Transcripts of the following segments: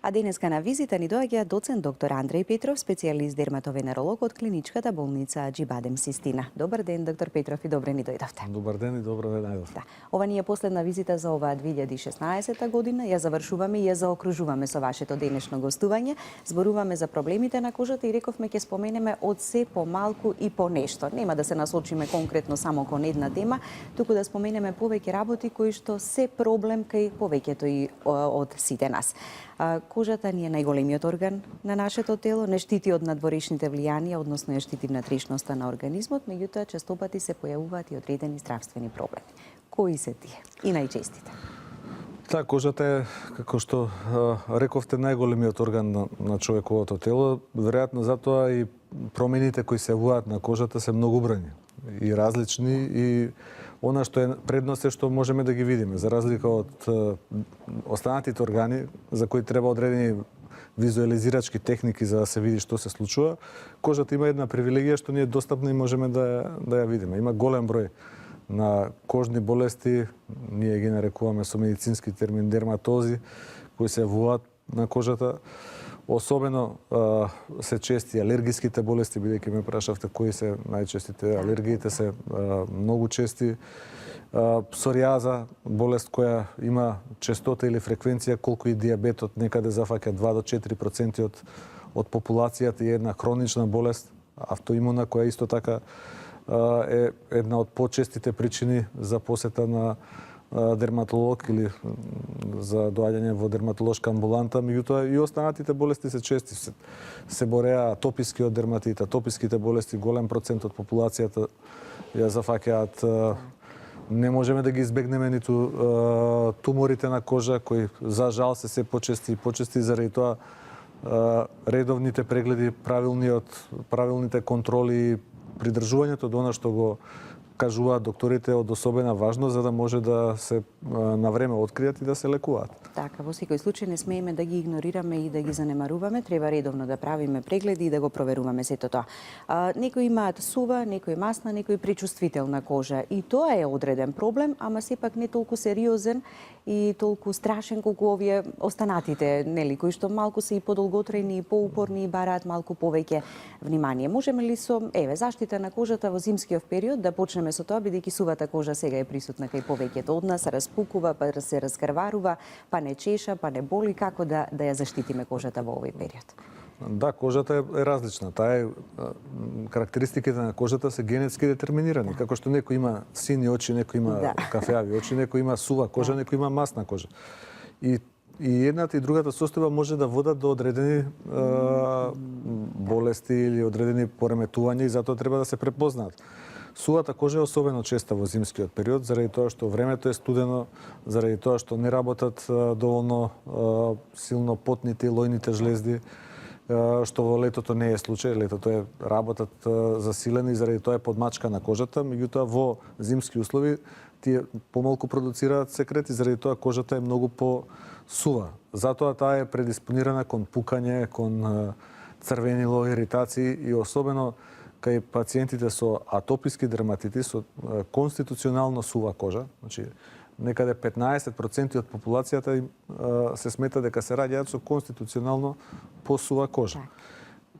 А денеска на визита ни доаѓа доцент доктор Андреј Петров, специјалист дерматовенеролог од клиничката болница Аџибадем Систина. Добар ден, доктор Петров, и добре ни дојдовте. Добар ден и добро ве најдовте. Да. Ова ни е последна визита за оваа 2016 година. Ја завршуваме и ја заокружуваме со вашето денешно гостување. Зборуваме за проблемите на кожата и рековме ќе споменеме од се по малку и по нешто. Нема да се насочиме конкретно само кон една тема, туку да споменеме повеќе работи кои што се проблем кај повеќето и од сите нас. Кожата ни е најголемиот орган на нашето тело, не штити од надворешните влијанија, односно ја штити внатрешноста на организмот, меѓутоа честопати се појавуваат и одредени здравствени проблеми. Кои се тие и најчестите? Та, кожата е, како што рековте, најголемиот орган на човековото тело. Веројатно затоа и промените кои се јавуваат на кожата се многобројни и различни, и она што е предност е што можеме да ги видиме, за разлика од останатите органи за кои треба одредени визуализирачки техники за да се види што се случува. Кожата има една привилегија што ние достапно и можеме да ја видиме. Има голем број на кожни болести, ние ги нарекуваме со медицински термин дерматози, кои се јавуваат на кожата. Особено се чести алергиските болести, бидејќи ме прашавте кои се најчестите. Алергиите се многу чести. Псоријаза, болест која има честота или фреквенција колку и дијабетот, некаде зафаќа 2 до 4% од популацијата, и една хронична болест, автоимуна, која исто така е една од почестите причини за посета на дерматолог или за доаѓање во дерматолошка амбуланта, меѓутоа и останатите болести се чести. Себореа, атопискиот дерматит, атописките болести, голем процент од популацијата ја зафаќаат. Не можеме да ги избегнеме ниту туморите на кожа, кои за жал се почести заради тоа редовните прегледи, правилните контроли, придржувањето до она што го кажуваат докторите од особена важност, за да може да се на време откријат и да се лекуваат. Така, во секој случај не смееме да ги игнорираме и да ги занемаруваме, треба редовно да правиме прегледи и да го проверуваме сето тоа. Некои имаат сува, некои масна, некои пречувствителна кожа, и тоа е одреден проблем, ама сепак не толку сериозен и толку страшен колку овие останатите, нели, кои што малку се и подолготрајни и поупорни и бараат малку повеќе внимание. Можеме ли со заштита на кожата во зимскиот период да почнеме со тоа, бидејќи сувата кожа сега е присутна кај повеќето од нас, распукува, па се раскрварува, па не чеша, па не боли, како да ја заштитиме кожата во овој период? Да, кожата е различна. Карактеристиките на кожата се генетски детерминирани. Да. Како што некој има сини очи, некој има кафеави очи, некој има сува кожа, некој има масна кожа. И едната и другата состојба може да водат до одредени болести или одредени пореметувања, и затоа треба да се препознаат. Сувата кожа е особено честа во зимскиот период, заради тоа што времето е студено, заради тоа што не работат доволно силно потните и лојните жлезди, што во летото не е случај. Летото работат засилени и заради тоа е подмачка на кожата, меѓутоа во зимски услови тие помалку продуцираат секрети, заради тоа кожата е многу по-сува. Затоа таа е предиспонирана кон пукање, кон црвенило, иритации, и особено кај пациентите со атописки дерматити, со конституционално сува кожа, значи некаде 15% од популацијата се смета дека се раѓаат со конституционално посува кожа.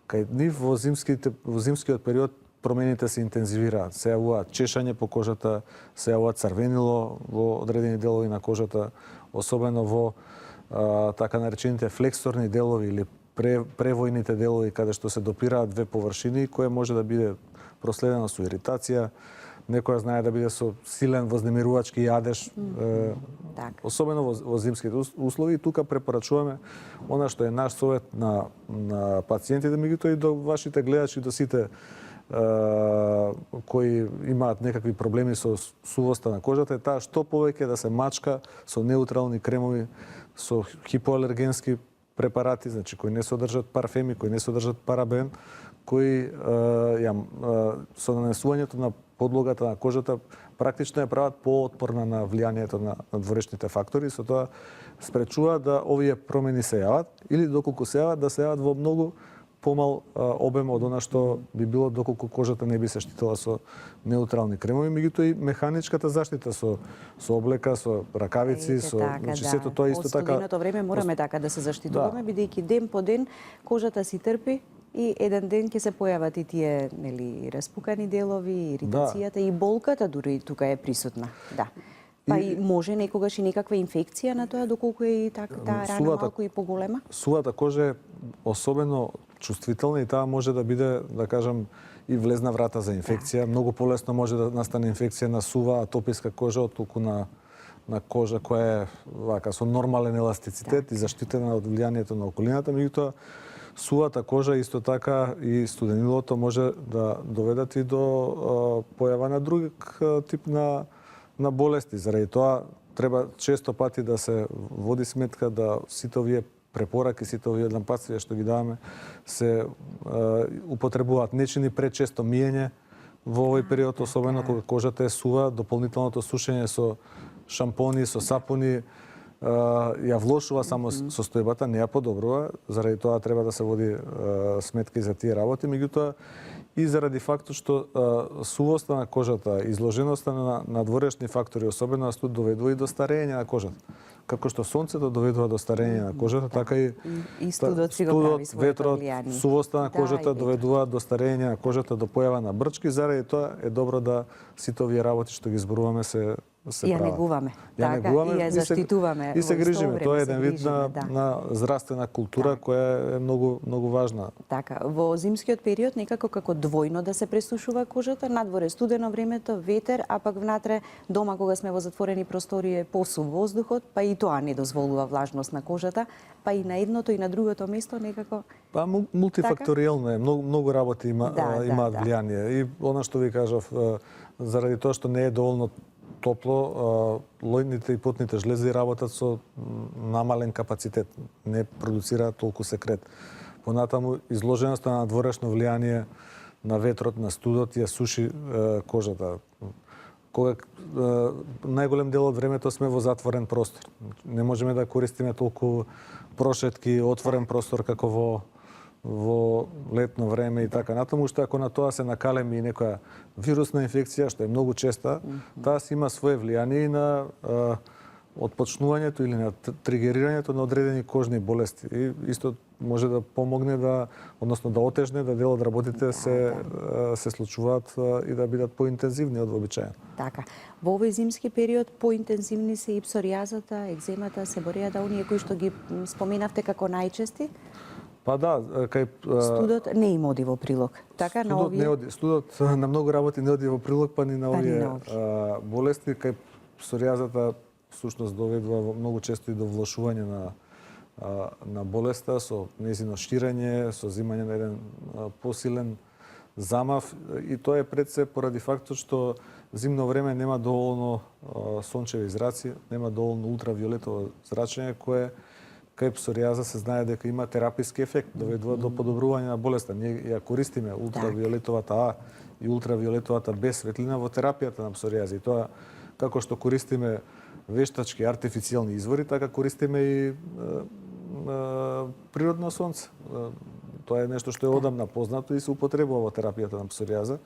Кај нив во зимскиот период промените се интензивираат, се јавуваат чешање по кожата, се јавуваат црвенило во одредени делови на кожата, особено во така наречените флексорни делови или превојните делови, каде што се допираат две површини, кое може да биде проследено со иритација, некоја знае да биде со силен вознемирувачки јадеж, особено во зимските услови. Тука препорачуваме она што е наш совет на пациентите, меѓутоа и до вашите гледачи, до сите кои имаат некакви проблеми со сувоста на кожата, е таа што повеќе да се мачка со неутрални кремови, со хипоалергенски препарати, значи кои не содржат парфеми, кои не содржат парабен, кои со нанесувањето на подлогата на кожата практично ја прават поотпорна на влијанието на надворешните фактори, со тоа спречува да овие промени се јават, или доколку се јават, да се јават во многу помал обем од она што би било доколку кожата не би се штитила со неутрални кремови, меѓутоа и механичката заштита со облека, со ракавици, со значи сето тоа исто така. Од студеното време мораме така да се заштитуваме, бидејќи ден по ден кожата си трпи и еден ден ќе се појават и тие, нели, распукани делови, иритацијата и болката дури тука е присутна. Да. Па и може некогаш и некаква инфекција на тоа, доколку е и таа рана малку и поголема? Сувата кожа е особено чувствителна и таа може да биде, да кажам, и влезна врата за инфекција. Многу полесно може да настане инфекција на сува атописка кожа отколку на кожа која е вака со нормален еластицитет и заштитена од влијанието на околината, меѓутоа сувата кожа исто така и студенилото може да доведат и до појава на друг тип на болести. Заради тоа треба често пати да се води сметка да сите овие препораки, сите овие лампаци што ги даваме се употребуваат. Не чини пречесто миење во овој период, особено кога кожата е сува, дополнителното сушење со шампони, со сапуни ја влошува само состојбата, не ја подобрува. Заради тоа треба да се води сметка и за тие работи, меѓутоа и заради фактот што сувоста на кожата, изложеноста на надворешни фактори, особено на студ, доведува и до старење на кожата. Како што сонцето доведува до старење на кожата, така и студот си го прави своето ветрот, влијание. сувоста на кожата доведува до старење на кожата, до појава на брчки. Заради тоа е добро да сите овие работи што ги зборуваме се ја негуваме. Ја негуваме и ја заштитуваме. И се грижиме. Тоа е еден вид на здравствена култура која е многу важна. Така, во зимскиот период некако како двојно да се пресушува кожата, надворе студено времето, ветер, а пак внатре дома кога сме во затворени простории е посув воздухот, па и тоа не дозволува влажност на кожата, па и на едното и на другото место некако. Па мултифакториелно е, многу работи имаат влијание. И она што ви кажав, заради тоа што не е доволно топло, лојните и потните жлези работат со намален капацитет, не продуцираат толку секрет. Понатаму изложеноста на надворешно влијание на ветрот, на студот ја суши кожата. Кога најголем дел од времето сме во затворен простор, не можеме да користиме толку прошетки, отворен простор како во летно време и така натаму, што ако на тоа се накалеми и некоја вирусна инфекција, што е многу честа, таа си има свое влијание и на отпочнувањето или на тригерирањето на одредени кожни болести. И исто може да помогне односно да отежне, да дел од работите се случуваат и да бидат поинтензивни од вообичаено. Така. Во овој зимски период поинтензивни се и псоријазата, екземата, себорејата, оние кои што ги споменавте како најчести? Па да, кај студот не им оди во прилог. Така на овие студот на многу работи не оди во прилог, па ни на овие болести. Кај псоријазата всушност доведува многу често и до влошување на болеста со нејзино ширење, со земање на еден посилен замав, и тоа е пред се поради фактот што зимно време нема доволно сончеви зраци, нема доволно ултравиолетово зрачење кое кај псоријаза се знае дека има тераписки ефект, доведува до подобрување на болеста. Ние ја користиме ултравиолетовата А и ултравиолетовата Б светлина во терапијата на псоријаза. И тоа како што користиме вештачки, артифицијални извори, така користиме и природно сонце. Тоа е нешто што е одамна познато и се употребува во терапијата на псоријаза.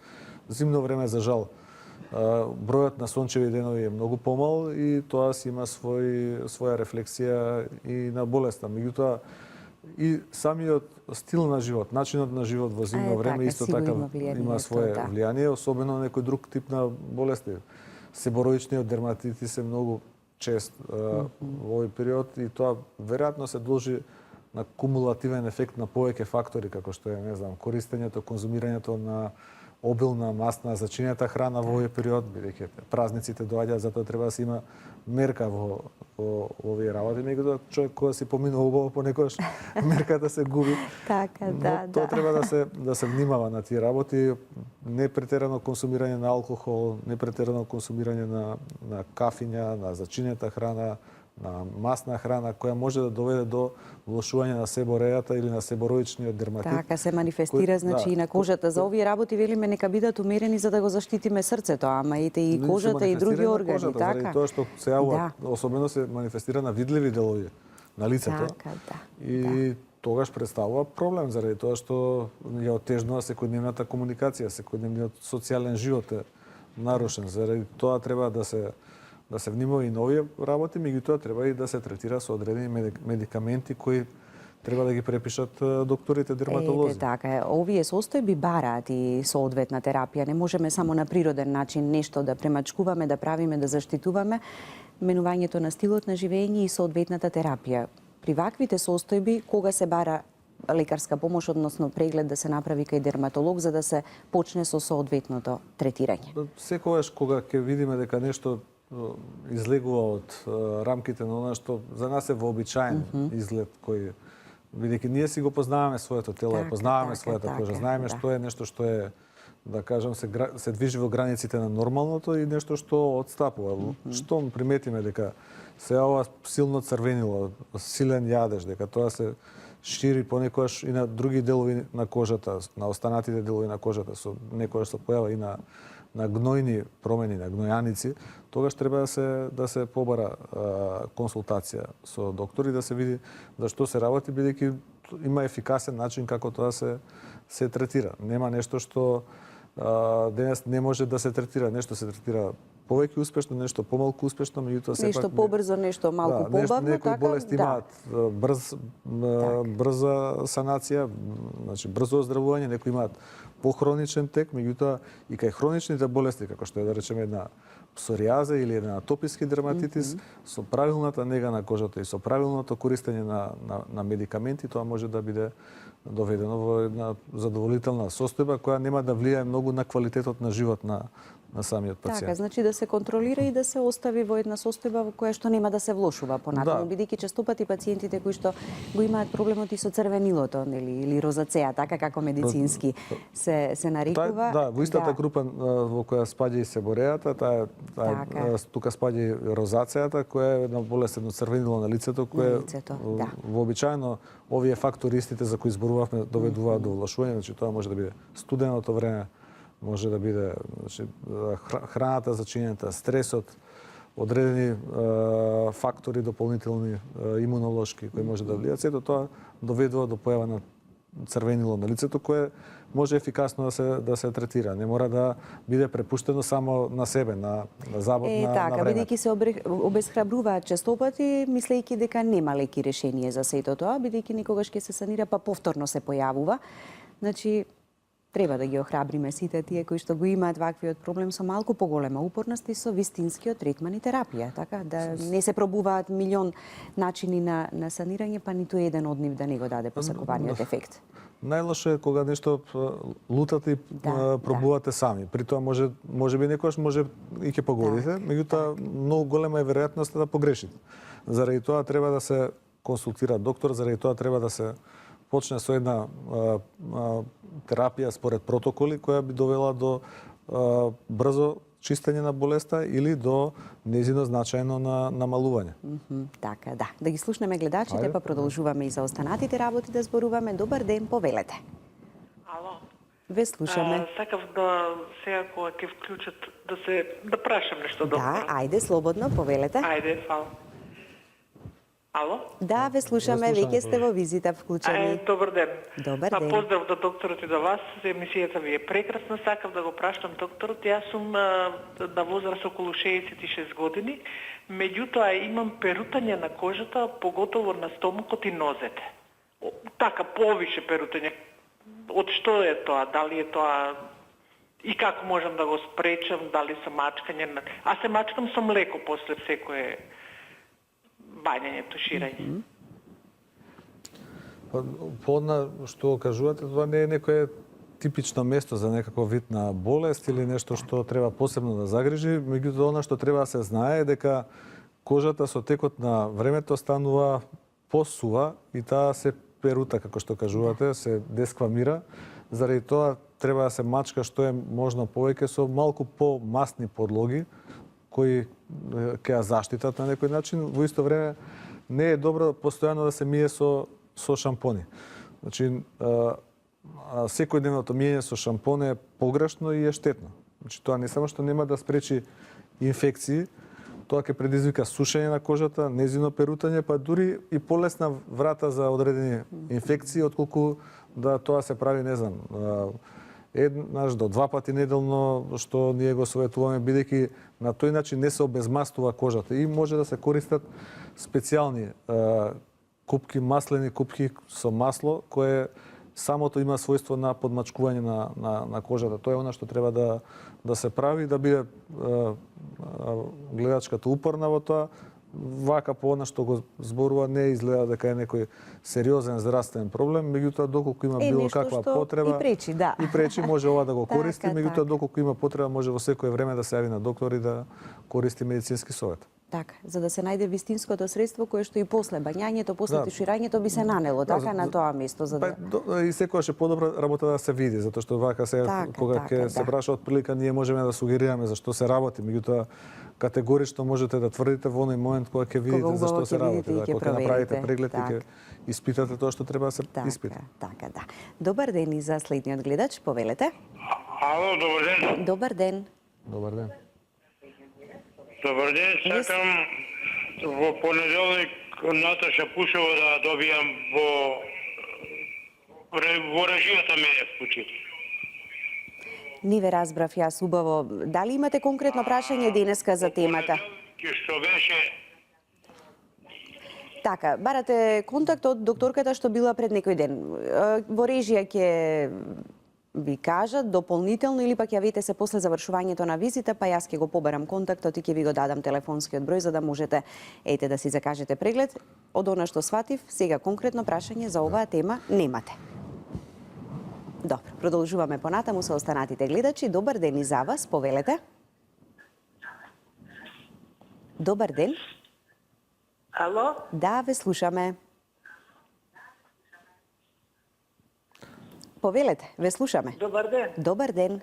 Зимно време, за жал, бројот на сончеви денови е многу помал и тоа си има своја рефлексија и на болеста. Меѓутоа, и самиот стил на живот, начинот на живот во зимно време исто така има свое влијание, особено на некој друг тип на болести. Себороичниот дерматитис е многу чест во овој период и тоа веројатно се должи на кумулативен ефект на повеќе фактори, како што е, не знам, користењето, конзумирањето на обилна, масна, зачинета храна во овој период, бидејќи празниците доаѓаат, затоа треба да се има мерка во овие работи, меѓутоа човек кога си поминува убаво понекогаш мерката се губи. Така, да. Тоа треба да се внимава на тие работи, не претерано консумирање на алкохол, не претерано консумирање на кафиња, на зачинета храна, на масна храна која може да доведе до влошување на себорејата или на себороичниот дерматит. Така се манифестира, значи и на кожата. За овие работи велиме нека бидат умерени за да го заштитиме срцето, ама и кожата и други органи, така. Заради тоа што се јавува, особено се манифестира на видливи делови на лицето. Така, да. И тогаш представува проблем заради тоа што ја отежнува секојдневната комуникација, секојдневниот социјален живот е нарушен. Заради тоа треба да се внимава и на овие работи, меѓутоа треба и да се третира со одредени медикаменти кои треба да ги препишат докторите дерматолози. Така е. Овие состојби бараат и соодветна терапија. Не можеме само на природен начин нешто да премачкуваме, да правиме, да заштитуваме. Менувањето на стилот на живење и соодветната терапија. При ваквите состојби, кога се бара лекарска помош, односно преглед да се направи кај дерматолог за да се почне со соодветното третирање? Секогаш кога ќе видиме дека нешто излегува од рамките на она што за нас е вообичаен изглед кој бидејќи ние си го познаваме своето тело, познаваме својата кожа, знаеме што е нешто што е, да кажам, се движи во границите на нормалното и нешто што отстапува. Штом приметиме дека се ова силно црвенило, силен јадеж, дека тоа се шири понекогаш и на други делови на кожата, на останатите делови на кожата, некогаш се појава и на гнојни промени, на гнојаници, тогаш треба да се побара консултација со доктор и да се види за што се работи, бидејќи има ефикасен начин како тоа се третира. Нема нешто што денес не може да се третира, нешто се третира повеќе успешно, нешто помалку успешно, меѓутоа сепак нешто побрзо, нешто малку побавно, некои болести имаат брза санација, значи брзо оздравување, некои имаат похроничен тек, меѓутоа и кај хроничните болести, како што е да речеме една псориаза или една атописки дерматитис, со правилната нега на кожата и со правилното користење на медикаменти, тоа може да биде доведено во една задоволителна состојба која нема да влијае многу на квалитетот на живот на самиот пациент. Така, значи да се контролира и да се остави во една состојба во која што нема да се влошува понатаму, бидејќи честопати пациентите кои што го имаат проблемот и со црвенилото, нели, или розацеа, така како медицински се нарекува. Во истата група во која спаѓа и себореата, тука спаѓа и розацеата, која е една болест, едно црвенило на лицето, кое вообичаено овие фактори истите за кои зборувавме доведуваат до влошување, значи тоа може да биде студеното време, може да биде храната зачинета, стресот, одредени фактори дополнителни имунолошки кои може да влијат. Сето тоа доведува до појава на црвенило на лицето кое може ефикасно да се третира. Не мора да биде препуштено само на себе, на забот на така, време. бидејќи се обесхрабруваат честопати, мислејќи дека нема леки решение за сето тоа, бидејќи никогаш ќе се санира, па повторно се појавува. Значи, треба да ги охрабриме сите тие кои што го имаат ваквиот проблем со малку поголема упорност и со вистинскиот третман и терапија, така да не се пробуваат милион начини на санирање, па ниту еден од нив да не го даде посакуваниот ефект. Најлошо е кога нешто лутате и пробувате сами. При тоа може би некојаш може и ќе погодите, меѓутоа многу голема е веројатноста да погрешите. Заради тоа треба да се консултира доктор, заради тоа треба да се почне со една терапија според протоколи која би довела до брзо чистење на болеста или до нејзино значајно намалување. Така, да. Да ги слушнеме гледачите, па продолжуваме и за останатите работи да зборуваме. Добар ден, повелете. Ало. Ве слушаме. Сакав да сега кога ќе вклучат да прашам нешто доктор. Да, ајде слободно, повелете. Ајде, фала. Ало? Да, ве слушаме, веќе сте во визита вклучени. Добар ден. Добар ден. Поздрав до докторот и до вас. Емисијата ви е прекрасна. Сакав да го прашам докторот. Јас сум на возраст околу 66 години. Меѓутоа имам перутање на кожата, поготово на стомакот и нозете. Така, повише перутање. Од што е тоа? Дали е тоа и како можам да го спречам? Дали се мачкање? А се мачкам со млеко после секое бањење, туширање. Подна што кажувате, тоа не е некое типично место за некаков вид на болест или нешто што треба посебно да загрижи, меѓутоа она што треба да се знае е дека кожата со текот на времето станува посува и таа се перута, како што кажувате, се десквамира. Заради тоа треба да се мачка што е можно повеќе со малку помасни подлоги, кои ќе ја заштитат на некој начин. Во исто време не е добро постојано да се мие со шампони. Значи, секојдневното миење со шампон е погрешно и е штетно. Значи, тоа не само што нема да спречи инфекции, тоа ќе предизвика сушење на кожата, незино перутање, па дури и полесна врата за одредени инфекции, отколку да тоа се прави, не знам, еднаш до два пати неделно, што ние го советуваме, бидејќи на тој начин не се обезмастува кожата и може да се користат специјални купки, маслени купки со масло, кое самото има својство на подмачкување на кожата. Тоа е она што треба да се прави, да биде гледачката упорна во тоа. Вака по она што го зборува не изгледа дека е некој сериозен здравствен проблем, меѓутоа доколку има било каква потреба и пречи, да. И пречи може ова да го користи, Така, меѓутоа доколку има потреба може во секое време да се јави на доктор и да користи медицински совет. Така, за да се најде вистинското средство кое што и после бањањето, после туширањето би се нанело така на тоа место за да и секогаш е подобра работа да се види, затоа што вака се кога ќе се праша од прилика ние можеме да сугерираме за што се работи, меѓутоа категорично можете да тврдите во оној момент кога ќе видите за што се работи, кога ќе направите преглед и ќе испитате тоа што треба да се испита. Така, да. Добар ден и за следниот гледач, повелете. Ало, добар ден. Добар ден. Добар ден. Добар ден, сакам во понеделник Наташа Пушева да добијам во режијата ме вклучите. Не ве разбрав јас убаво. Дали имате конкретно прашање денеска за темата? Што беше Така, барате контакт од докторката што била пред некој ден. Во режија ќе ви кажат дополнително или пак јавете се после завршувањето на визита, па јас ќе го побарам контактот и ќе ви го дадам телефонскиот број за да можете да си закажете преглед. Од она што сватив, сега конкретно прашање за оваа тема немате. Добро, продолжуваме понатаму со останатите гледачи. Добар ден и за вас, повелете. Добар ден. Ало? Да, ве слушаме. Повелете, ве слушаме. Добар ден. Добар ден.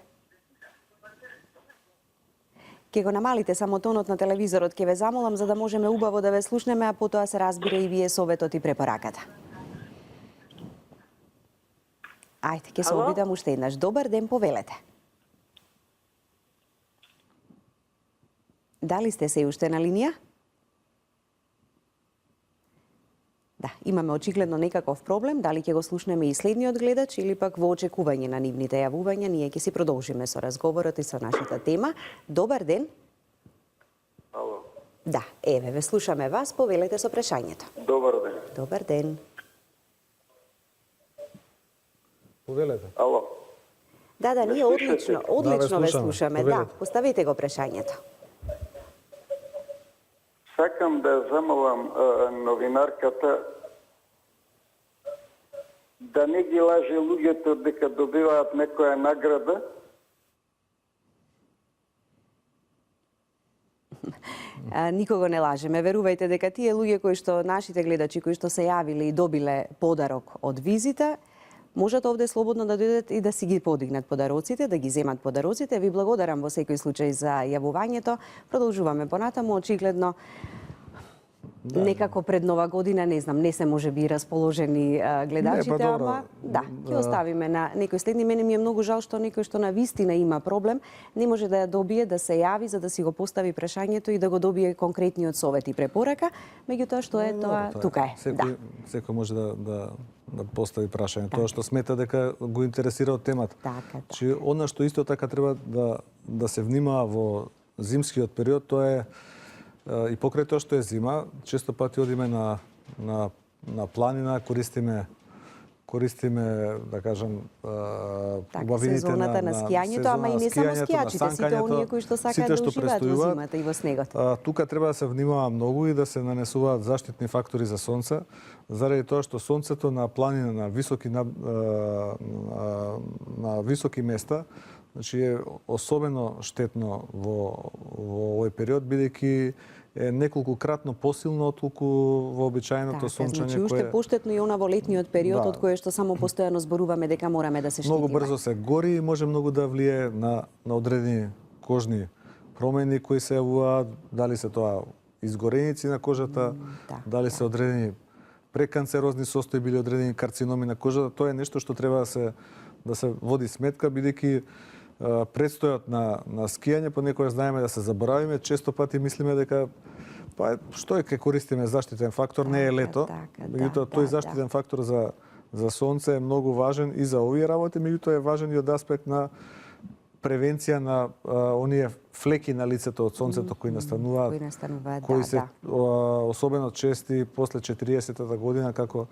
Ке го намалите само тонот на телевизорот, ке ве замолам за да можеме убаво да ве слушнеме, а потоа се разбира и вие советот и препораката. Ајде, ке се обидам уште еднаш. Добар ден, повелете. Дали сте се уште на линија? Да, имаме очигледно некаков проблем, дали ќе го слушнеме и следниот гледач или пак во очекување на нивните јавувања, ние ќе си продолжиме со разговорот и со нашата тема. Добар ден. Ало. Да, еве, ве слушаме вас, повелете со прашањето. Добар ден. Добар ден. Повелете. Ало. Да, ние одлично ве слушаме. Да, Повелете. поставете го прашањето. Сакам да замолам новинарката да не ги лаже луѓето дека добиваат некоја награда. Никого не лажеме. Верувајте дека тие луѓе кои што нашите гледачи кои што се јавиле и добиле подарок од визита, можат овде слободно да дојдат и да си ги подигнат подароците, да ги земат подароците. Ви благодарам во секој случај за јавувањето. Продолжуваме понатаму, очигледно некако пред Нова година, не знам, не се можеби расположени гледачите, ама да, ќе оставиме на некој следни. Мене ми е многу жал што некој што на вистина има проблем, не може да ја добие, да се јави за да си го постави прашањето и да го добие конкретниот совет и препорака, меѓутоа што е тоа тука е. Секој може да постави прашање, тоа што смета дека го интересира од темата. Така. Чи она што исто така треба да се внимава во зимскиот период, тоа е и покрај тоа што е зима, често пати одиме на планина, користиме да кажам убавините сезоната на скијањето, ама и не само скијачите, сите оние кои што сакаат да уживаат во зимата и во снегот. Тука треба да се внимава многу и да се нанесуваат заштитни фактори за сонце, заради тоа што сонцето на планина на високи места, значи е особено штетно во овој период, бидејќи е неколку кратно посилно отколку вообичаеното сончење. Значи уште поштетно и она во летниот период, од кое што само постојано зборуваме дека мораме да се штитиме. Многу брзо се гори и може многу да влие на одредени кожни промени кои се јавуваат, дали се тоа изгореници на кожата, дали се одредени преканцерозни состојби или одредени карциноми на кожата. Тоа е нешто што треба да се води сметка, бидејќи предстојот на скијање, понекогаш знаеме да се заборавиме, често пати мислиме дека па што ќе користиме заштитен фактор, не е лето. Меѓутоа тој заштитен фактор за сонце е многу важен и за овие работи, меѓутоа е важен и од аспект на превенција на оние флеки на лицето од сонцето кои настануваат, кои се особено чести после 40-та година како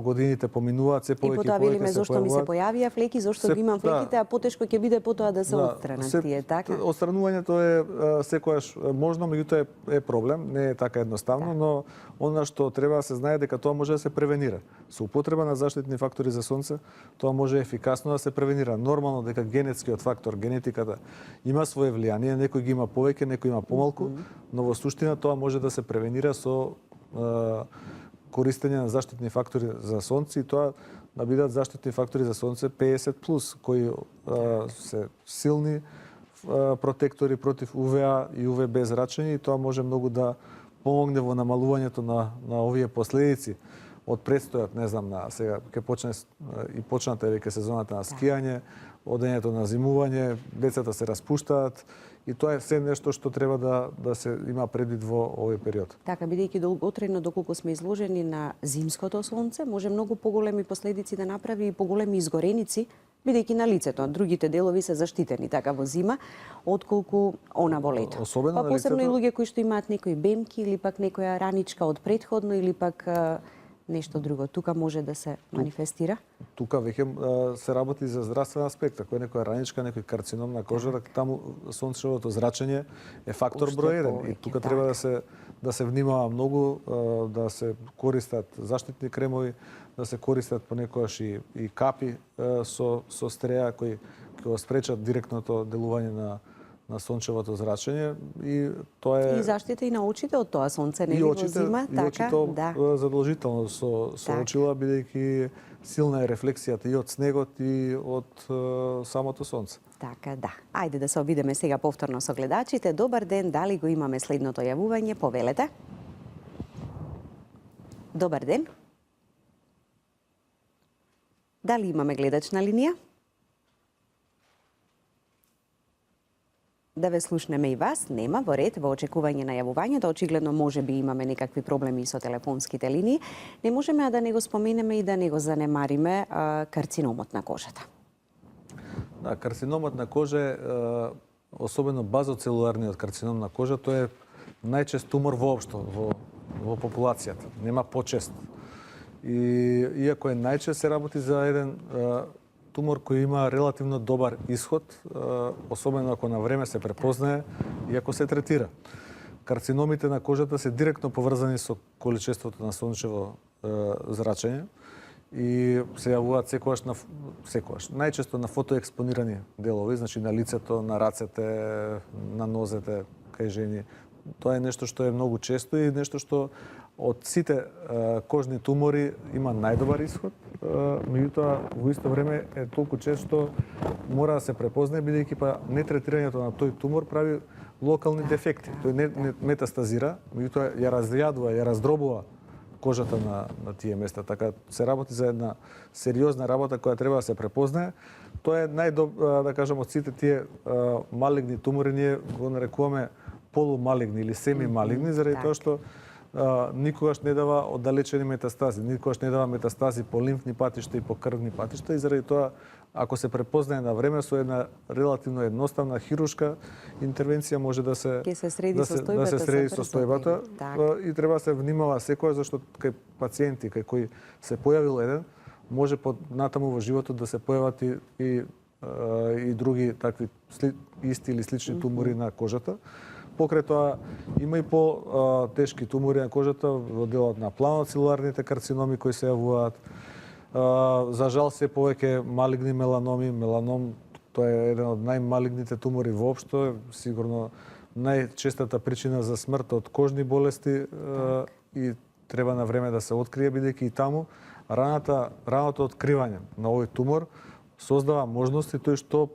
годините поминуваат, се повеќе и потоа велиме зошто ми се појавија флеки, зошто ги имам флеките, а потешко ќе биде потоа да се отстранат тие, така? Отстранувањето е секогаш можно, меѓутоа е проблем, не е така едноставно, но она што треба да се знае дека тоа може да се превенира. Со употреба на заштитни фактори за сонце, тоа може ефикасно да се превенира. Нормално дека генетскиот фактор, генетиката има свое влијание, некој ги има повеќе, некој има помалку, но во суштина тоа може да се превенира со користење на заштитни фактори за сонце и тоа да бидат заштитни фактори за сонце 50+, кои се силни протектори против УВА и УВБ зрачење и тоа може многу да помогне во намалувањето на овие последици од предстојот, не знам, на сега ќе почне и почната веќе сезоната на скијање, одењето на зимување, децата се распуштаат и тоа е се нешто што треба да се има предвид во овој период. Така, бидејќи долготрajно доколку сме изложени на зимското сонце, може многу поголеми последици да направи и поголеми изгореници, бидејќи на лицето, другите делови се заштитени така во зима, отколку она во лето. Особено па посебно и луѓе кои што имаат некои бемки или пак некоја раничка од претходно или пак нешто друго. Тука може да се манифестира? Тука веќе се работи за здравствен аспект. Ако е некоја раничка, некој карцином на кожата, таму сончевото зрачење е фактор број 1. И тука треба да се внимава многу, да се користат заштитни кремови, да се користат понекогаш и капи со стреја кои го спречат директното делување на сончевото зрачење и тоа е и заштита и на очите од тоа сонце, нели во зима, така, да. Задолжително со очила, бидејќи силна е рефлексијата и од снегот и од самото сонце. Така, да. Ајде да се обидеме сега повторно со гледачите. Добар ден, дали го имаме следното јавување? Повелете. Добар ден. Дали имаме гледач на линија? Да ве слушнеме и вас, нема во ред, во очекување на јавувањето, очигледно може би имаме некакви проблеми со телефонските линии. Не можеме да не го споменеме и да не го занемариме карциномот на кожата. Да, карциномот на кожа е, особено базоцелуларниот карцином на кожа, тој е најчест тумор воопшто во популацијата. Нема почест. И иако е најчест, се работи за еден тумор кој има релативно добар исход, особено ако на време се препознае и ако се третира. Карциномите на кожата се директно поврзани со количеството на сончево зрачење и се јавуваат секогаш, најчесто на фотоекспонирани делови, значи на лицето, на рацете, на нозете кај жени. Тоа е нешто што е многу често и нешто што од сите кожни тумори има најдобар исход, меѓутоа во исто време е толку често мора да се препознае, бидејќи па нетретирањето на тој тумор прави локални дефекти. Тој не метастазира, меѓутоа ја разјадува, ја раздробува кожата на тие места. Така се работи за една сериозна работа која треба да се препознае. Тоа е да кажам, од сите тие малигни тумори, ние го нарекуваме полумалигни или семималигни, заради тоа што никогаш не дава оддалечени метастази, никогаш не дава метастази по лимфни патишта и по крвни патишта и заради тоа, ако се препознае на време со една релативно едноставна хируршка интервенција може да се среди со стојбата и треба да се внимава секој, зашто кај пациенти кај кои се појавил еден, може натаму во животот да се појават и други такви исти или слични тумори на кожата. Покрај тоа има и по-тешки тумори на кожата во делот на планоцелуларните карциноми кои се јавуваат. За жал се повеќе малигни меланоми. Меланом тоа е еден од најмалигните тумори воопшто, сигурно најчестата причина за смрт од кожни болести и треба на време да се открие, бидејќи и таму раното откривање на овој тумор создава можности тој што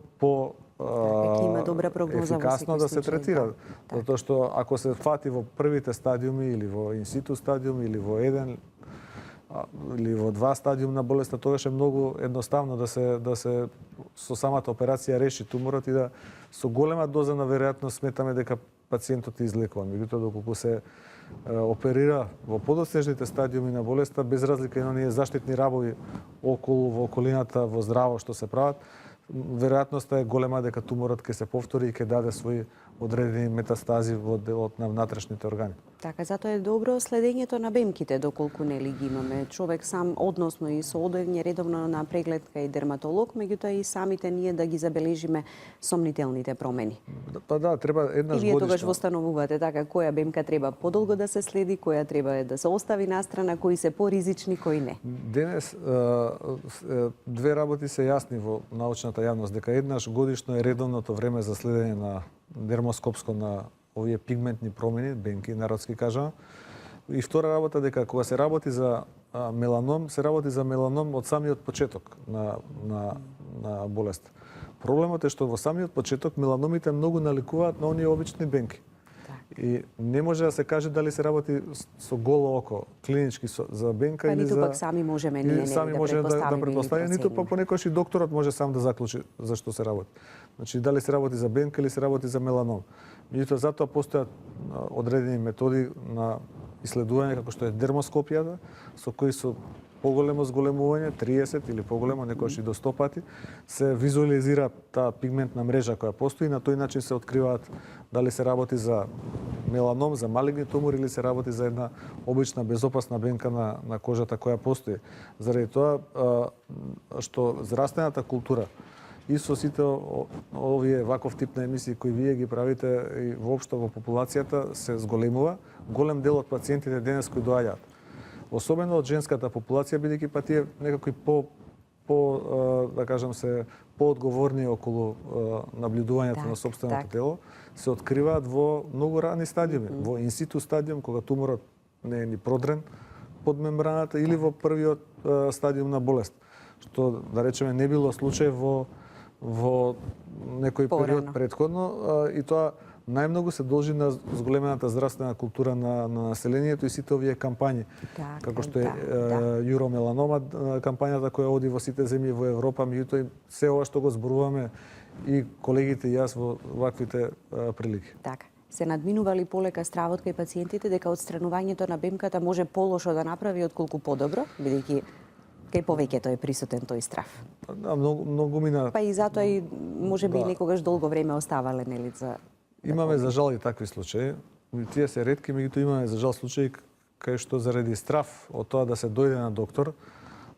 има добра прогноза ефикасно да се третира. Затоа што ако се фати во првите стадиуми или во инситу стадиум или во еден или во 2 стадиумна болеста, тогаш е многу едноставно да се со самата операција реши туморот и да со голема доза на веројатност сметаме дека пациентот е излекуван. Меѓутоа, доколку се оперира во подоцнежните стадиуми на болеста, без разлика и на оние заштитни рабови околу, во околината, во здраво што се прават, веројатноста е голема дека туморот ќе се повтори и ќе даде своји одредени метастази во делот на внатрешните органи. Така, затоа е добро следењето на бемките, доколку нели ги имаме. Човек сам односно и со одење редовно на преглед кај дерматолог, меѓутоа и самите ние да ги забележиме сомнителните промени. Па да, треба еднаш И вие тогаш годишно. востановувате така која бемка треба подолго да се следи, која треба да се остави настрана, кои се поризични, кои не. Денес две работи се јасни во научната јавност, дека еднаш годишно е редовното време за следење на дермоскопско на овие пигментни промени, бенки народски кажа. И втора работа дека кога се работи за меланом, се работи за меланом од самиот почеток на болест. Проблемот е што во самиот почеток меланомите многу наликуваат на оние обични бенки. И не може да се каже дали се работи со голо око, клинички за бенка Па или ниту за... пак сами можеме ние сами може да предпоставиме, ниту па понекогаш и докторот може сам да заклучи за што се работи. Значи дали се работи за бенка или се работи за меланом. Меѓутоа затоа постојат одредени методи на исследување како што е дермоскопијата, со кои со поголемо зголемување, 30 или поголемо, некојаш и до 100 пати, се визуализира таа пигментна мрежа која постои и на тој начин се откриваат дали се работи за меланом, за малигни тумори или се работи за една обична безопасна бенка на кожата која постои. Заради тоа што зрастената култура и со сите овие ваков тип на емисии кои вие ги правите и воопшто во популацијата се зголемува, голем дел од пациентите денес кои доаѓаат. Особено од женската популација, бидејќи па тие некако да кажам се поодговорни околу наблюдувањето на сопственото тело, се откриваат во многу рани стадиуми, во инситу стадиум кога туморот не е ни продрен под мембраната или во првиот стадиум на болест, што да речеме не било случај во некој период претходно и тоа најмногу се должи на зголемената здравствена култура на населението и сите овие кампањи. Како што е Юромеланома, кампањата која оди во сите земји во Европа, меѓутоа се ова што го зборуваме и колегите и јас во ваквите прилики. Така. Се надминували полека стравот кај пациентите дека одстранувањето на бемката може полошо да направи отколку подобро, бидејќи кај повеќето е присутен тој страв. Да, многу мина. Па и затоа и можеби и некогаш долго време оставале нели за Имаме за жал и такви случаи. Тие се ретки, меѓутоа имаме за жал случаи кај што заради страв од тоа да се дојде на доктор,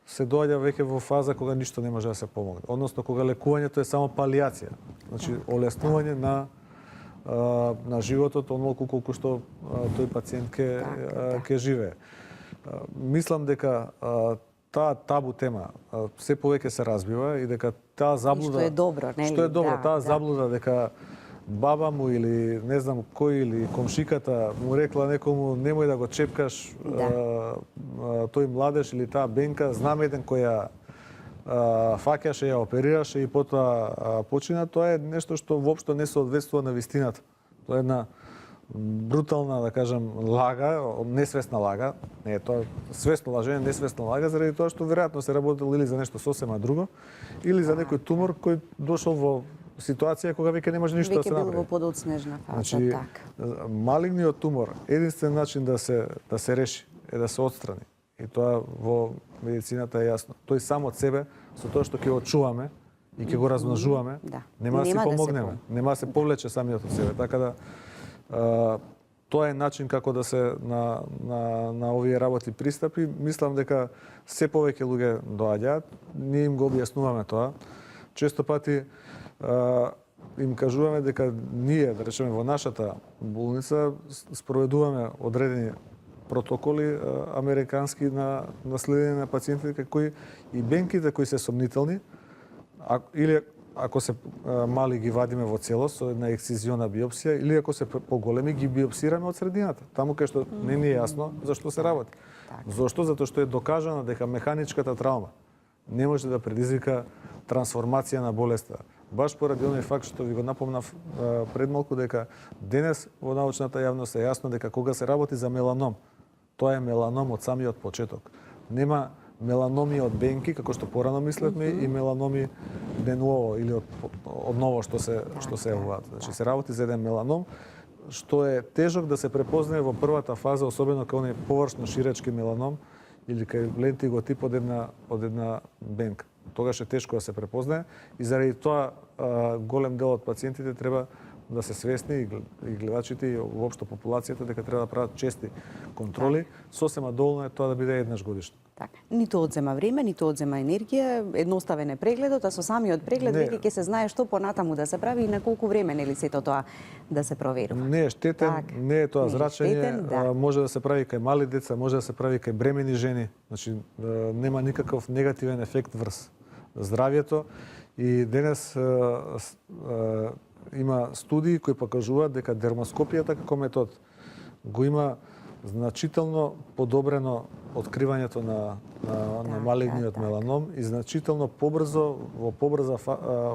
се доаѓа веќе во фаза кога ништо не може да се помогне. Односно кога лекувањето е само палијација. Значи олеснување на животот онолку колку што тој пациент ќе живее. Мислам дека таа табу тема се повеќе се разбива и дека таа заблуда што е добро, нели? Што е добро, таа заблуда дека баба му или не знам кој или комшиката му рекла некому немој да го чепкаш тој младеж или таа бенка, знам еден кој ја фаќаше, ја оперираше и потоа почина, тоа е нешто што воопшто не соодветствува на вистината. Тоа е една брутална, да кажам, лага, несвесна лага, не е тоа свесно лажење, несвесна лага, заради тоа што веројатно се работело или за нешто сосема друго, или за некој тумор кој дошол во ситуација кога веќе не може ништо да се направи. Веќе бил во подоцнежна фаза, значи, така. Малигниот тумор, единствен начин да се реши е да се отстрани. И тоа во медицината е јасно. Тој сам од себе, со тоа што ќе го чуваме и ќе го размножуваме, нема да си помогнеме, нема да се повлече самиот од себе. Така да тоа е начин како да се на овие работи пристапи. Мислам дека се повеќе луѓе доаѓаат, ние им го објаснуваме тоа. Често пати им кажуваме дека ние, да речеме, во нашата болница спроведуваме одредени протоколи американски на следење на пациентите кои и бенките кои се сомнителни, или ако се мали ги вадиме во целост со една ексцизиона биопсија, или ако се поголеми ги биопсираме од средината, таму кај што не ни е јасно зашто се работи. Зошто? Затоа што е докажано дека механичката травма не може да предизвика трансформација на болеста. Баш поради оној факт што ви го напомнав пред малку дека денес во научната јавност е јасно дека кога се работи за меланом, тоа е меланом од самиот почеток. нема меланоми од бенки, како што порано мислевме, и меланоми де ново или од ново што се јавуваат. Значи се работи за еден меланом што е тежок да се препознае во првата фаза, особено кај оној површно ширечки меланом или кај лентиготип од една бенка. Тогаш е тешко да се препознае и заради тоа голем дел од пациентите треба да се свесни и гледачите и воопшто популацијата дека треба да прават чести контроли. Сосема доволно е тоа да биде еднаш годишно. Така. Ниту одзема време, ниту одзема енергија, едноставен е прегледот, а со самиот преглед веќе ќе се знае што понатаму да се прави и на колку време нели сето тоа да се проверува. Не е штетен, Так, не е тоа не е зрачење, штетен, да. може да се прави кај мали деца, може да се прави кај бремени жени, значи нема никаков негативен ефект врз здравјето и денес има студии кои покажуваат дека дермоскопијата како метод го има значително подобрено откривањето на малигниот меланом и значително побрзо, во побрза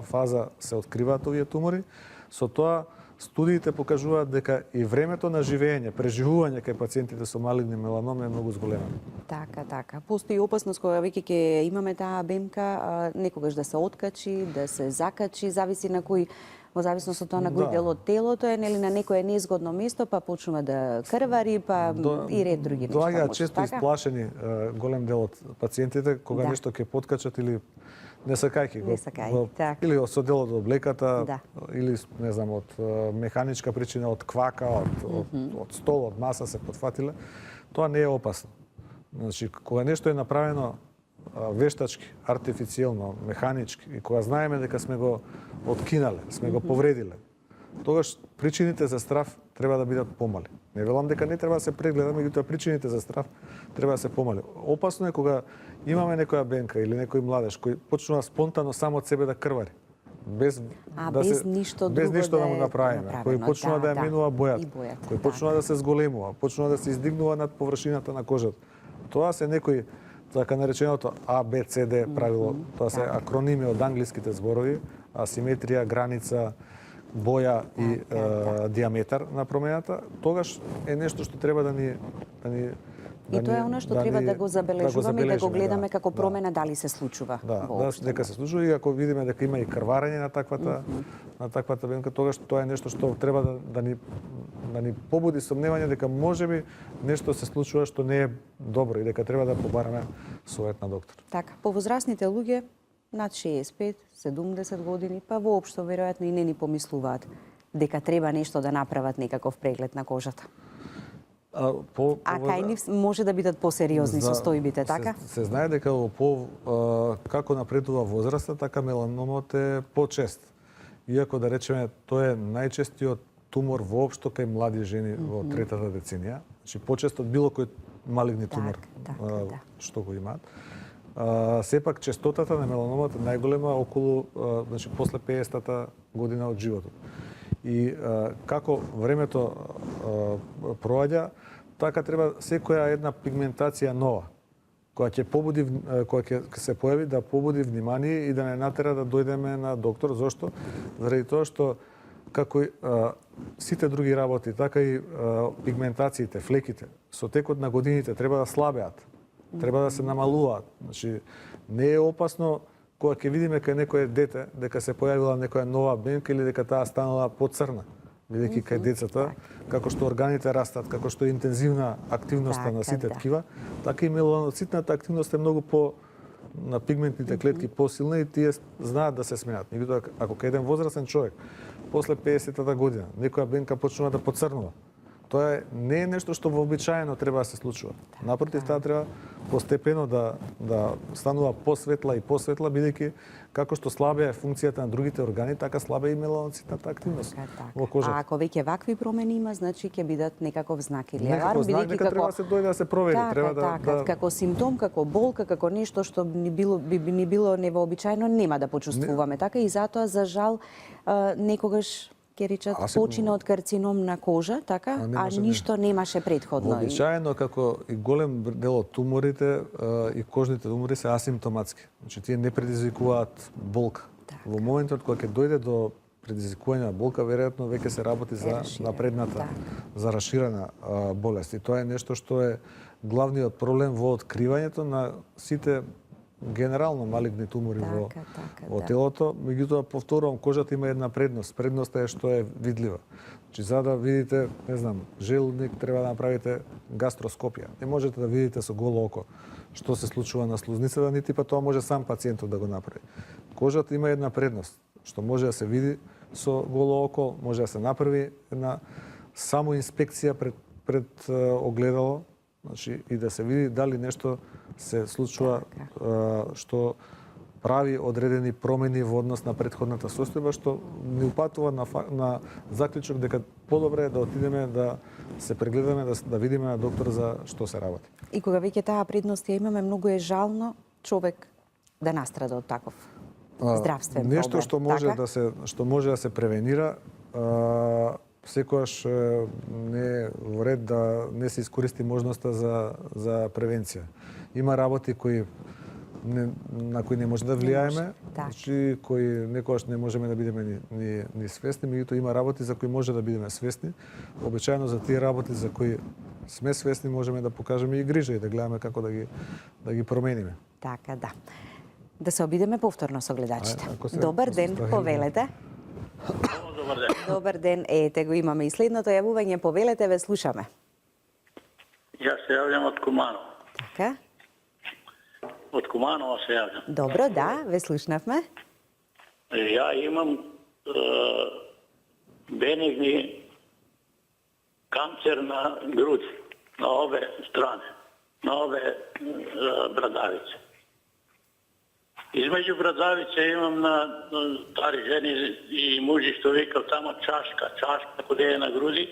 фаза се откриваат овие тумори. Со тоа студиите покажуваат дека и времето на живење, преживување кај пациентите со малигни меланом е многу зголемено. Така. Постои опасност кога веќе ќе имаме таа бемка, некогаш да се откачи, да се закачи, зависи на кој, во зависност од тоа на кој дел од телото е, нели на некое незгодно место, па почнува да крвари, па и ред други нешта. Доаѓаат често исплашени голем дел од пациентите кога нешто ќе поткачат или не сакајќи го, или со дел од облеката, или не знам од механичка причина, од квака, од стол, од маса се потфатиле, тоа не е опасно. Значи, кога нешто е направено вештачки, артифицијално, механички и кога знаеме дека сме го откинале, сме го повредиле, тогаш причините за страв треба да бидат помали. Не велам дека не треба да се прегледа, меѓутоа причините за страв треба да се помали. Опасно е кога имаме некоја бенка или некој младеж кој почнува спонтано само од себе да крвари, без ништо да му направиме, кој почнува да ја минува бојата, кој почнува да се зголемува, почнува да се издигнува над површината на кожата. Тоа се некои така нареченото А, Б, С, Д правило, тоа се акроними од англиските зборови, асиметрија, граница, боја и диаметар на промената, тогаш е нешто што треба да ни и тоа е она што треба да го забележуваме и да го гледаме како промена дали се случува. Дека се случува и ако видиме дека има и крварење на таквата бенка, тогаш тоа е нешто што треба да ни побуди сомневање дека можеби нешто се случува што не е добро и дека треба да побараме совет на доктор. Така, повозрастните луѓе над 65, 70 години, па воопшто веројатно и не ни помислуваат дека треба нешто да направат некаков преглед на кожата. Кај нив може да бидат посериозни состојбите, така? Се знае дека како напредува возраста, така меланомот е почест. Иако да речеме тоа е најчестиот тумор воопшто кај млади жени во третата деценија, значи почест од било кој малигни тумор што го имаат. Сепак честотата на меланомот е најголема околу, значи после 50-та година од животот. И како времето проаѓа, така треба секоја една пигментација нова, која ќе се појави да побуди внимание и да не натера да дојдеме на доктор. Зошто? Заради тоа што како сите други работи, така и пигментациите, флеките, со текот на годините треба да слабеат, треба да се намалуваат. Значи, не е опасно кога ќе видиме кај некое дете дека се појавила некоја нова бенка или дека таа станала поцрна. Бидејќи кај децата, како што органите растат, како што е интензивна активноста на сите ткива, така и меланоцитната активност е многу на пигментните клетки посилна и тие знаат да се сменат. Меѓутоа, ако кај еден возрастен човек после 50-та година некоја бенка почнува да поцрнува, тоа не е нешто што вообичаено треба да се случува. Напротив, таа треба постепено да станува посветла и посветла, бидејќи како што слабе е функцијата на другите органи, така слабе и меланоцитната активност во кожата. А ако веќе вакви промени има, значи ќе бидат некаков знак или аларм, некаков знак дека треба да се дојде да се провери, како симптом, како болка, како нешто што би ни било невообичаено, нема да почувствуваме така и затоа за жал некогаш ќе речат почина од карцином на кожа, така, ништо немаше претходно. Вообичаено како и голем дел од туморите и кожните тумори се асимптоматски. Значи тие не предизвикуваат болка. Во моментот кога ќе дојде до предизвикување на болка, веројатно веќе се работи за напредната, за расширена болест. И тоа е нешто што е главниот проблем во откривањето на сите генерално малигни тумори во телото. Меѓутоа, повторувам, кожата има една предност. Предноста е што е видлива. Значи, за да видите, не знам, желудник, треба да направите гастроскопија. Не можете да видите со голо око што се случува на слузницата, нити па тоа може сам пациентот да го направи. Кожата има една предност, што може да се види со голо око, може да се направи една само инспекција пред огледало, значи и да се види дали нешто се случува што прави одредени промени во однос на претходната состојба, што ни упатува на заклучок дека подобре е да отидеме да се прегледаме, да видиме на доктор за што се работи. И кога веќе таа предност ја имаме, многу е жално човек да настрада од таков здравствен проблем. Нешто што може да се превенира, секогаш не е во ред да не се искористи можноста за превенција. Има работи на кои не може да влијаеме, значи кои некогаш не можеме да бидеме ни свесни, меѓутоа има работи за кои може да бидеме свесни. Обичаено за тие работи за кои сме свесни можеме да покажеме и грижа и да гледаме како да ги промениме. Така, да. Да се обидеме повторно со гледачите. Добар ден, повелете. Добар ден. Добар ден, ете го имаме и следното јавување, повелете, ве слушаме. Јас се јавljam од Куманово. Така. Од Куманово се јавljam. Добро, да, ве слушнавме. Ја имам бенигни канцер на груди, на обе стране, на обе брадавице. Измеѓу брадавице имам на стари жени и мужи што викав тамо чашка каде е на груди.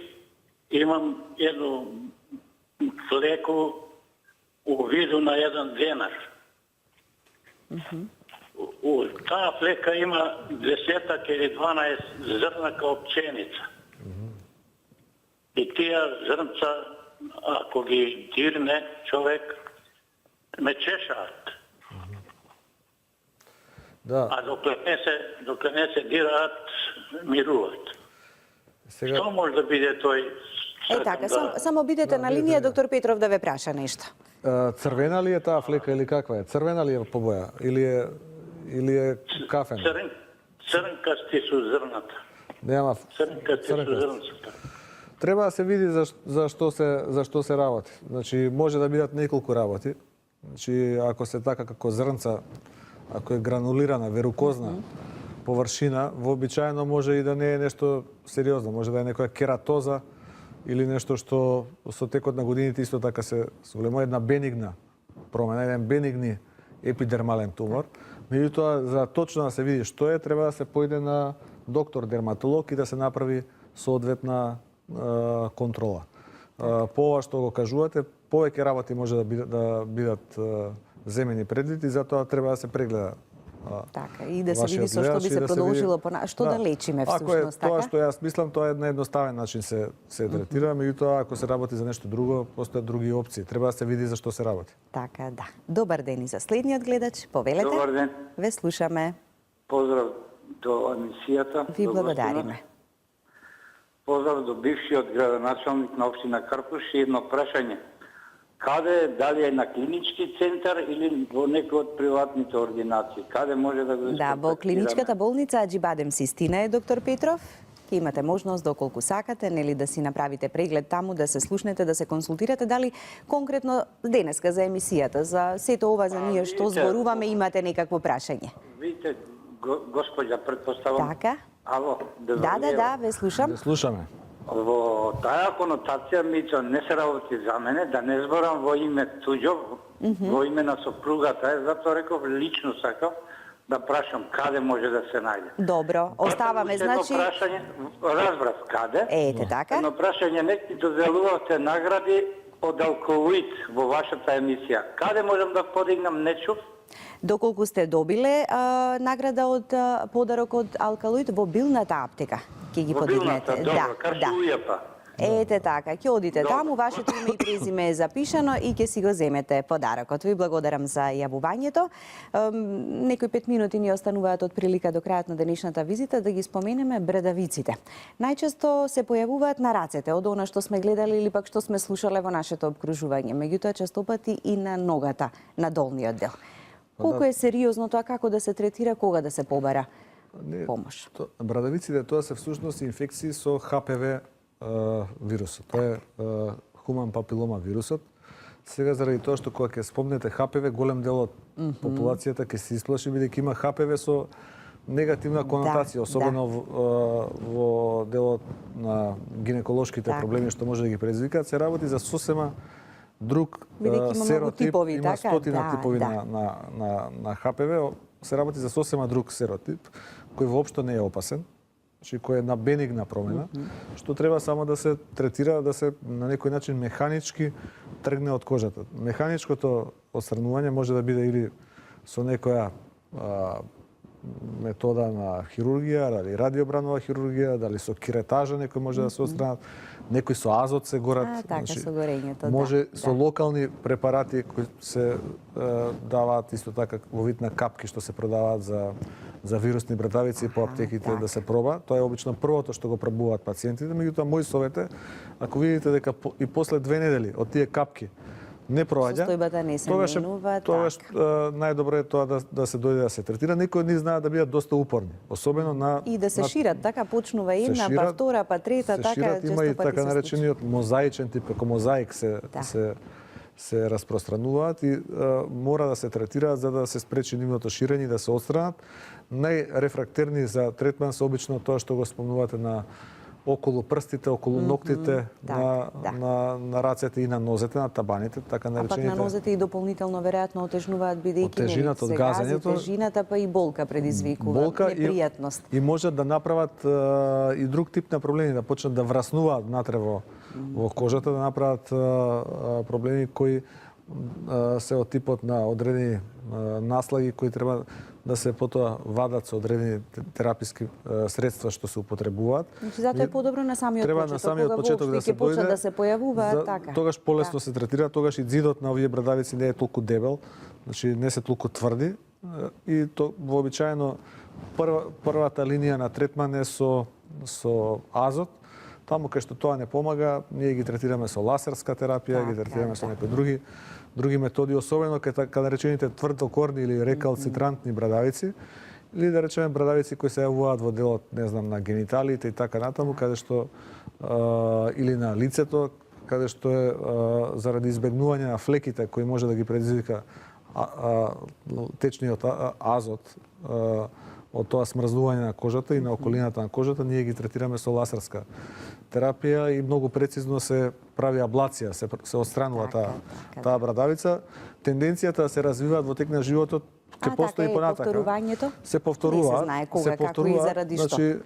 Имам едно флеку у виду на еден денар. Таа флека има 10 или 12 зрна као пченица. И тие зрнца, ако ги дирне човек, ме чешаат. Да. А докле не се дираат, мируваат. Што може да биде тој? Така, само бидете на линија, доктор Петров да ве праша нешто. Црвена ли е таа флека или каква е? Црвена ли е по боја или е кафена? Црнкасти су зрната. Нема Црнкасти су зрнцата. Треба да се види за што се работи. Значи може да бидат неколку работи. Значи ако се така како зрнца, ако е гранулирана, верукозна површина, вообичаено може и да не е нешто сериозно, може да е некоја кератоза или нешто што со текот на годините исто така се соголемува една бенигна промена, еден бенигни епидермален тумор. Меѓутоа, за точно да се види што е, треба да се поиде на доктор дерматолог и да се направи соодветна контрола. По ова што го кажувате, повеќе работи може да бидат земени предвид и затоа треба да се прегледа. Така, и да се види со што би се продолжило, што да лечиме всушност, така? Тоа што јас мислам, тоа е на едноставен начин се третира, меѓутоа ако се работи за нешто друго, постојат други опции. Треба да се види за што се работи. Така, да. Добар ден и за следниот гледач. Повелете. Добар ден. Ве слушаме. Поздрав до емисијата. Ви благодариме. Поздрав до бившиот градоначалник на општина Карпуш и едно прашање. Каде, дали е на клинички центар или во некој од приватните ординации? Каде може да го Да, во клиничката болница Аџибадем Систина е, доктор Петров. Ке имате можност, доколку сакате, нели да си направите преглед таму, да се слушнете, да се консултирате, дали конкретно денеска за емисијата, за сето ова за ние што зборуваме, имате некакво прашање. Видите, господја, предпоставам. Така? Ало, Да, ве слушам. Да слушаме. Во таа конотација Мичо не се работи за мене, да не зборам во име туѓо, во име на сопругата, затоа реков лично сакав да прашам каде може да се најде. Добро, оставаме, значи... Едно прашање, разбрав каде. Ете, така. Едно прашање, некои доделувавте награди од алкоолит во вашата емисија. Каде можам да подигнам, не чув? Доколку сте добиле награда од подарок од алкалоид во билната аптека, ќе ги подигнете. Добро, Каршујапа. Ете така, ќе одите таму, вашето име и презиме е запишано и ќе си го земете подарокот. Ви благодарам за јавувањето. Некои 5 минути ни остануваат од прилика до крајот на денешната визита да ги споменеме брадавиците. Најчесто се појавуваат на рацете од она што сме гледали или пак што сме слушале во нашето обкружување, меѓутоа честопати и на ногата, на долниот дел. Колку е сериозно тоа, како да се третира, кога да се побара помош? Брадавиците тоа се всушност инфекции со ХПВ вирусот. Тоа е хуман папилома вирусот. Сега заради тоа што кога ќе спомнете ХПВ, голем дел од популацијата ќе се исплаши бидејќи има ХПВ со негативна конотација, особено во делот на гинеколошките проблеми што може да ги предизвикаат, се работи за сосема друг серотип, има стотина типови на ХПВ, се работи за сосема друг серотип, кој воопшто не е опасен, значи кој е една бенигна промена, што треба само да се третира, да се на некој начин механички тргне од кожата. Механичкото отстранување може да биде или со некоја метода на хирургија, дали радиобранова хирургија, дали со киретажа некој може да се отстранат, некои со азот се горат. Така, со горењето, може со локални препарати кои се даваат исто така во вид на капки што се продаваат за вирусни брадавици по аптеките да се проба. Тоа е обично првото што го пробуваат пациентите, меѓутоа мој совет е, ако видите дека и после 2 недели од тие капки не проаѓа, состојбата не се менува, тогаш најдобро е тоа да се дојде да се третира. Некои од нив знаат да бидат доста упорни, особено на и да се шират, така почнува една, па втора, па трета, така често има и пати така се наречениот мозаичен тип, како мозаик се распространуваат и мора да се третираат за да се спречи нивното ширење и да се отстранат. Најрефрактерни за третман се обично тоа што го спомнувате на околу прстите, околу ноктите, на рацете и на нозете, на табаните, така наречените. А пак на нозете и дополнително веројатно отежнуваат бидејќи тежината од газењето, тежината па и болка предизвикува, непријатност. И можат да направат и друг тип на проблеми, да почнат да враснуваат натре во кожата, да направат проблеми кои се од типот на одредени наслаги кои треба да се потоа вадат со одредени тераписки средства што се употребуваат. Значи затоа е подобро на самиот треба почеток, на самиот почеток да се почнат да се појавуваат така. Тогаш полесно се третира, тогаш и ѕидот на овие брадавици не е толку дебел, значи не се толку тврди и то вообичаено првата линија на третман е со азот. Таму кај што тоа не помага, ние ги третираме со ласерска терапија, ги третираме со некои други методи, особено кај наречените тврдокорни или рекалцитрантни брадавици, или да речеме брадавици кои се јавуваат во делот, не знам, на гениталиите и така натаму, каде што или на лицето, каде што е заради избегнување на флеките кои може да ги предизвика течниот азот од тоа смрзнување на кожата и на околината на кожата, ние ги третираме со ласерска терапија и многу прецизно се прави аблација, се отстранува таа брадавица. Тенденцијата да се развиваат во тек на животот ќе постои понатака. Повторувањето? Се повторува. Не се знае кога, како и заради што. Значи,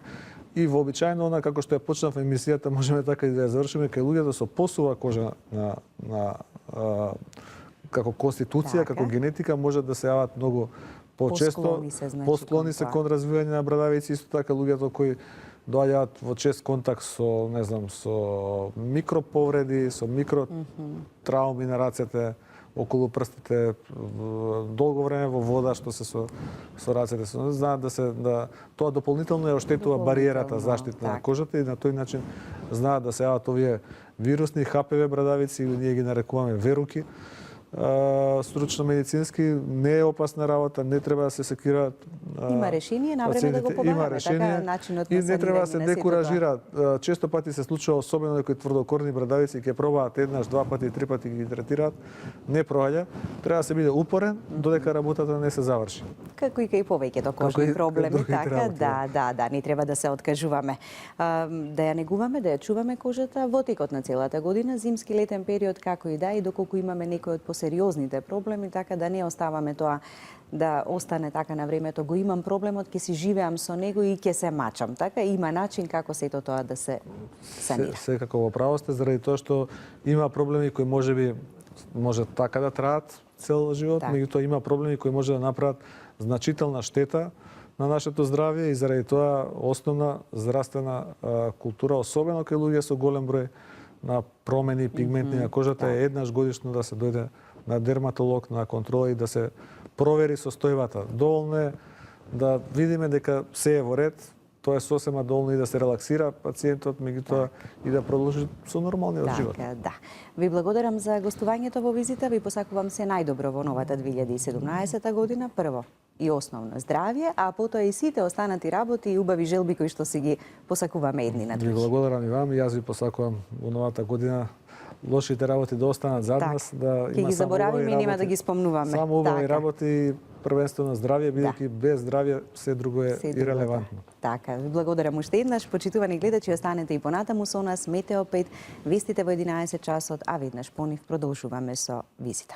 и вообичаено, она како што ја почнав емисијата, можеме така и да ја завршиме, кај луѓето со посува кожа како конституција, како генетика, може да се јават многу почесто, посклони се кон развивање на брадавици, исто така луѓето кои доаѓаат во чест контакт со, не знам, со микроповреди, со микротрауми на рацете, околу прстите, долго време во вода што се со рацете, знаат да тоа дополнително ја оштетува бариерата заштитна на кожата и на тој начин знаат да се јават овие вирусни ХПВ брадавици или ние ги нарекуваме веруки. Стручно медицински не е опасна работа, не треба да се секираат. Има решение на време да го побараме, така начинот на и не треба да се санирање на декуражираат. Често пати се случува, особено некои тврдокорни брадавици ќе пробаат еднаш, 2 пати, 3 пати ги третираат, не проаѓа. Треба да се биде упорен додека работата не се заврши. Како и кај повеќето кожни проблеми, така да, не треба да се откажуваме. Да ја негуваме, да ја чуваме кожата во текот на целата година, зимски летен период како и да, и доколку имаме некој од сериозните проблеми, така да не оставаме тоа да остане така на времето. Го имам проблемот, ќе си живеам со него и ќе се мачам. Така има начин како сето тоа да се санира. Секако во право сте, заради тоа што има проблеми кои може така да траат цел живот, меѓутоа има проблеми кои може да направат значителна штета на нашето здравје и заради тоа основна здравствена култура, особено кај луѓе со голем број на промени пигментни на кожата е еднаш годишно да се дојде на дерматолог, на контрола и да се провери состојбата. Доволно е да видиме дека се е во ред, тоа е сосема доволно и да се релаксира пациентот, меѓутоа и да продолжи со нормалниот живот. Да. Ви благодарам за гостувањето во визита, ви посакувам се најдобро во новата 2017 година. Прво и основно здравје, а потоа и сите останати работи и убави желби кои што си ги посакуваме едни на Ви други. благодарам и вам, и јас ви посакувам во новата година лошите работи да останат зад нас, да Ќе има ги само заборавиме убави и нема работи. да ги спомнуваме. Само убави Така. работи, првенствено здравје, бидејќи без здравје се друго е Се друго, ирелевантно. Така, ви благодарам уште еднаш. Почитувани гледачи, останете и понатаму со нас. Метео 5, вестите во 11 часот, а веднаш понив продолжуваме со визита.